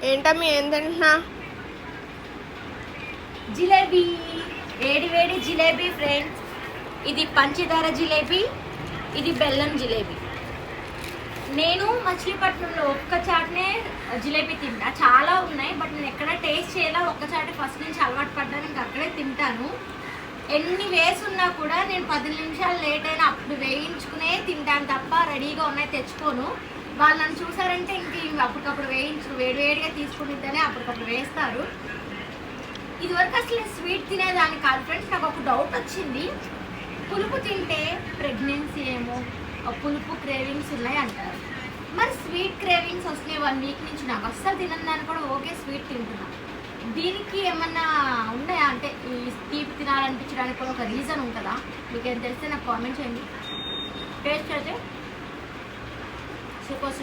ఏంటమ్మీ ఏం తింటున్నా? జిలేబీ, వేడి వేడి జిలేబీ ఫ్రెండ్స్. ఇది పంచదార జిలేబీ, ఇది బెల్లం జిలేబీ. నేను మచిలీపట్నంలో ఒక్క చాటనే జిలేబీ తింటా, చాలా ఉన్నాయి బట్ నేను ఎక్కడ టేస్ట్ చేయాలా. ఒక్క చాట ఫస్ట్ నుంచి అలవాటు పడ్డాను, ఇంకా అక్కడే తింటాను. ఎన్ని వేసున్నా కూడా నేను 10 నిమిషాలు లేట్ అయినా అప్పుడు వేయించుకునే తింటాను తప్ప రెడీగా ఉన్నాయి తెచ్చుకోను. వాళ్ళు నన్ను చూసారంటే ఇంక అప్పటికప్పుడు వేడివేడిగా తీసుకునిద్దానే అప్పటికప్పుడు వేస్తారు. ఇదివరకు అసలు స్వీట్ తినేదాన్ని కాదు ఫ్రెండ్స్. నాకు ఒక డౌట్ వచ్చింది, పులుపు తింటే ప్రెగ్నెన్సీ ఏమో, పులుపు క్రేవింగ్స్ ఉన్నాయి అంటారు. మరి స్వీట్ క్రేవింగ్స్ వస్తున్నాయి 1 వీక్ నుంచి. నాకు అస్సలు తినదాన్ని కూడా ఓకే స్వీట్ తింటున్నా. దీనికి ఏమన్నా ఉన్నాయా అంటే ఈ తీపి తినాలనిపించడానికి కూడా ఒక రీజన్ ఉంటుందా? మీకు ఏం తెలిస్తే నాకు కామెంట్ చేయండి. టేస్ట్ అయితే సూపర్.